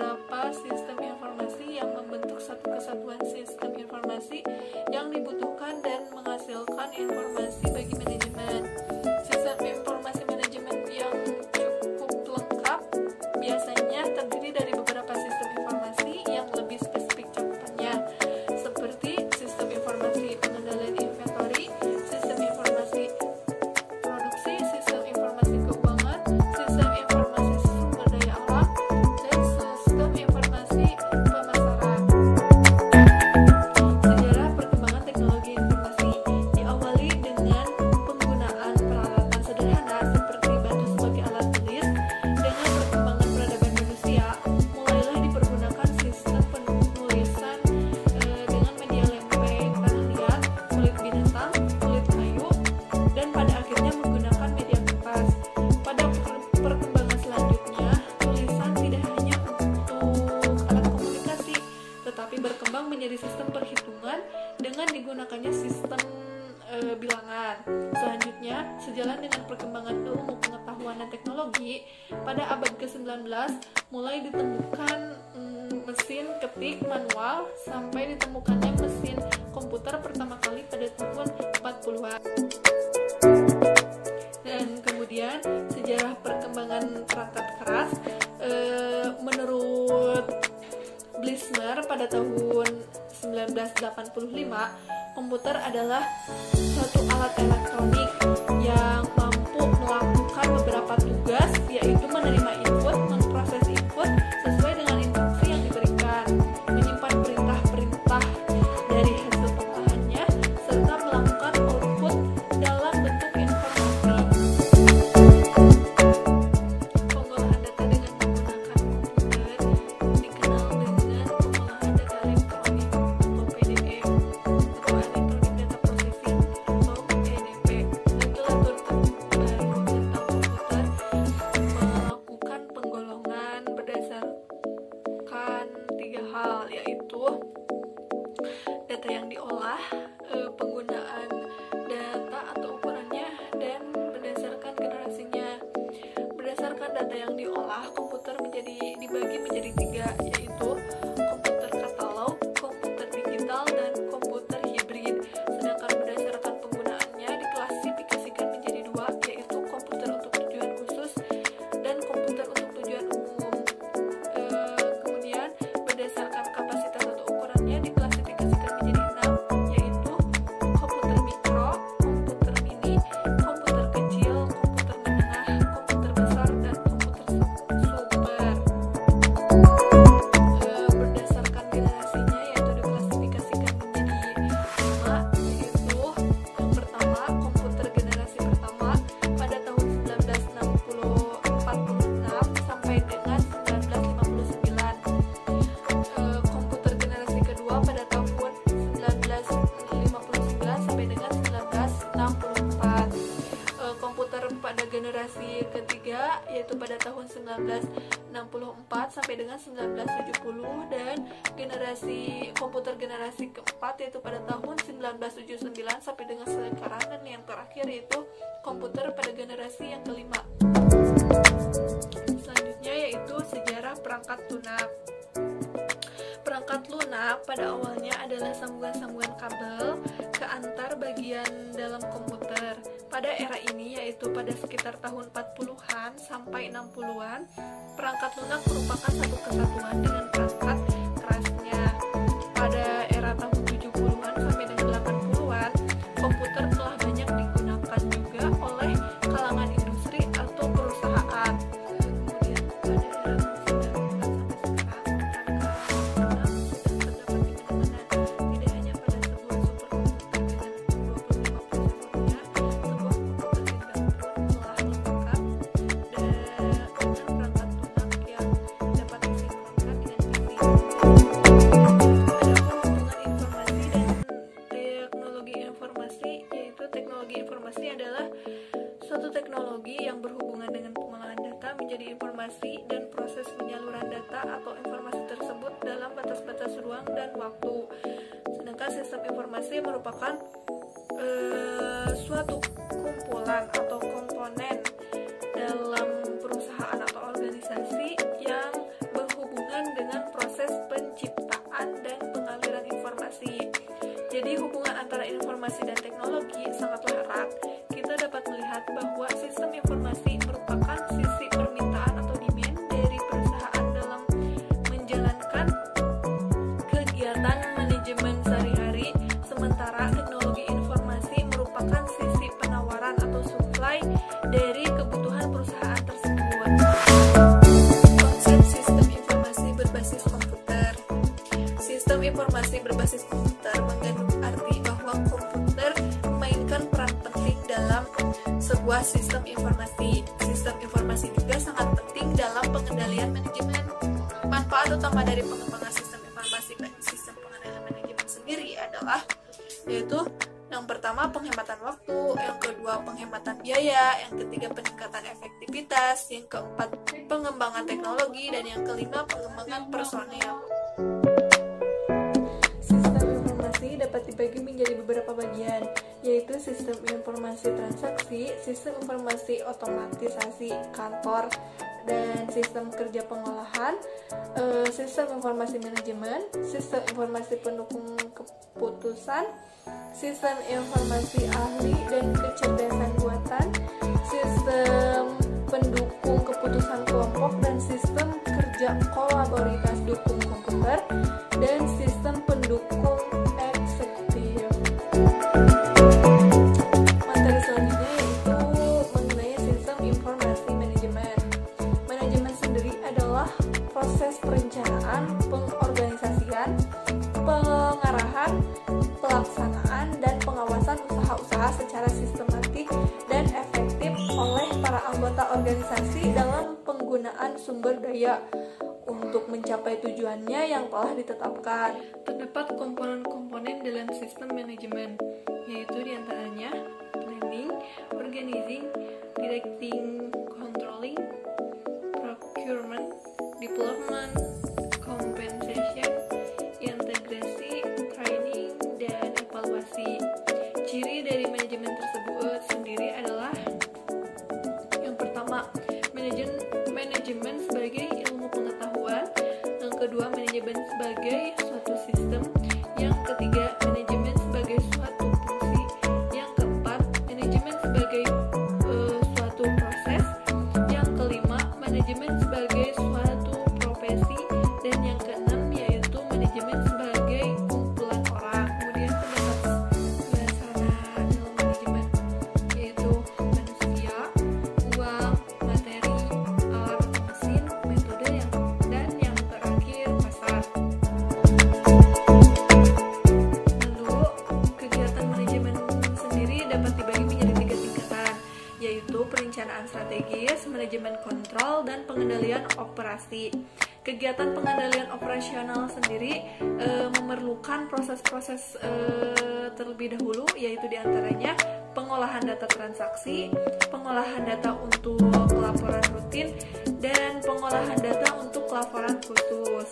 beberapa sistem informasi yang membentuk satu kesatuan sistem informasi yang dibutuhkan dan menghasilkan informasi bagi manajemen. Sistem informasi manajemen yang cukup lengkap biasanya terdiri dari beberapa sistem informasi yang lebih spesifik cakupannya, seperti sistem informasi pengendalian inventory, sistem informasi produksi, sistem informasi keuangan, sistem informasi sumber daya alam, dan sistem informasi pemasaran. Sejarah perkembangan teknologi informasi diawali dengan penggunaan peralatan sederhana seperti batu sebagai alat tulis. Dengan perkembangan peradaban manusia, mulailah dipergunakan sistem penulisan dengan media lempeng, tanah liat, kulit binatang, kulit kayu, dan pada akhirnya menggunakan media kertas. Pada perkembangan selanjutnya, tulisan tidak hanya untuk alat komunikasi, tetapi berkembang menjadi sistem perhitungan dengan digunakannya sistem bilangan. Selanjutnya, sejalan dengan perkembangan ilmu pengetahuan dan teknologi, pada abad ke-19 mulai ditemukan mesin ketik manual sampai ditemukannya mesin komputer pertama kali pada tahun 40-an. Dan kemudian sejarah perkembangan perangkat keras, menurut Blissner pada tahun 1985, komputer adalah suatu alat elektronik yang mampu melakukan beberapa tugas, yaitu menerima input, memproses input sesuai dengan instruksi yang diberikan, menyimpan perintah-perintah dari hasil pengolahannya, serta melakukan output dalam bentuk informasi. Pengolahan data dengan menggunakan komputer dikenal dengan pengolahan data elektronik atau PDF, atau Electronic Data Processing atau EDP. Literatur terbaru tentang komputer melakukan penggolongan berdasarkan 3 hal, yaitu data yang diolah, penggunaan data atau ukurannya, dan berdasarkan generasinya. Berdasarkan data yang diolah, komputer dibagi menjadi 3, yaitu komputer katalog, komputer digital, dan komputer hibrid. Sedangkan berdasarkan penggunaannya diklasifikasikan menjadi 2, yaitu komputer untuk tujuan khusus dan komputer untuk tujuan umum. Kemudian berdasarkan kapasitas atau ukurannya diklasifikasikan menjadi 6, yaitu komputer mikro, komputer mini, komputer kecil, komputer menengah, komputer besar, dan komputer super. Berdasarkan generasinya, yaitu diklasifikasikan menjadi 5, yaitu yang pertama komputer generasi pertama pada tahun 1946 sampai dengan 1959, komputer generasi kedua pada tahun 1959 sampai dengan 1964, komputer pada generasi ketiga yaitu pada tahun 1964 sampai dengan 1970, dan komputer generasi keempat yaitu pada tahun 1979 sampai dengan sekarang, dan yang terakhir yaitu komputer pada generasi yang kelima. Selanjutnya yaitu sejarah perangkat lunak. Perangkat lunak pada awalnya adalah sambungan-sambungan kabel ke antar bagian dalam komputer. Pada era ini, yaitu pada sekitar tahun 40-an sampai 60-an, perangkat lunak merupakan satu kesatuan dengan perangkat kerasnya. Pada era tahun 70-an sampai dengan 80-an, komputer telah banyak digunakan juga oleh kalangan industri atau perusahaan. Kemudian pada era tahun 90-an sampai sekarang, perangkat lunak sudah terdapat di mana-mana, tidak hanya pada sebuah superkomputer dengan 25 prosesornya, sebuah komputer Singapura telah lengkap dengan perangkat lunak yang dapat disinkronkan dengan PC. Adapun hubungan informasi dan teknologi informasi, yaitu teknologi informasi adalah suatu teknologi yang berhubungan dengan pengolahan data menjadi informasi dan proses penyaluran data atau informasi tersebut dalam batas-batas ruang dan waktu. Sedangkan sistem informasi merupakan suatu kumpulan atau komponen dalam perusahaan atau organisasi yang berhubungan dengan informasi berbasis komputer mengandung arti bahwa komputer memainkan peran penting dalam sebuah sistem informasi. Sistem informasi juga sangat penting dalam pengendalian manajemen. Manfaat utama dari pengembangan sistem informasi bagi sistem pengendalian manajemen sendiri adalah yaitu yang pertama penghematan waktu, yang kedua penghematan biaya, yang ketiga peningkatan efektivitas, yang keempat pengembangan teknologi, dan yang kelima pengembangan personel. Sistem informasi dapat dibagi menjadi beberapa bagian, yaitu sistem informasi transaksi, sistem informasi otomatisasi kantor, dan sistem kerja pengolahan, sistem informasi manajemen, sistem informasi pendukung keputusan, sistem informasi ahli dan kecerdasan buatan, sistem pendukung keputusan kelompok, dan sistem kerja kolaborativitas dukung komputer, dan sistem pendukung eksekutif. Materi selanjutnya yaitu mengenai sistem informasi manajemen. Manajemen sendiri adalah proses perencanaan, pengorganisasian, pengarahan, pelaksanaan, dan pengawasan usaha-usaha secara sistematik dan efektif oleh para anggota organisasi dalam penggunaan sumber daya untuk mencapai tujuannya yang telah ditetapkan. Terdapat komponen-komponen dalam sistem manajemen, yaitu diantaranya planning, organizing, directing, controlling, procurement, development, compensation, integrasi, training, dan evaluasi. Ciri dari manajemen tersebut sendiri adalah yang pertama, manajemen sebagai ilmu pengetahuan, yang kedua manajemen sebagai suatu sistem, yang ketiga manajemen sebagai suatu fungsi, yang keempat manajemen sebagai suatu proses, yang kelima manajemen sebagai suatu profesi, dan yang keenam yaitu manajemen sebagai kumpulan orang. Kemudian terdapat suasana dalam manajemen, yaitu manusia, uang, materi, alat, mesin, metode, dan yang terakhir pasar. Lalu kegiatan manajemen sendiri dapat dibagi menjadi 3 tingkatan, yaitu perencanaan strategis, manajemen kontrol, dan pengendalian operasi. Kegiatan pengendalian operasional sendiri memerlukan proses-proses terlebih dahulu, yaitu diantaranya pengolahan data transaksi, pengolahan data untuk laporan rutin, dan pengolahan data untuk laporan khusus.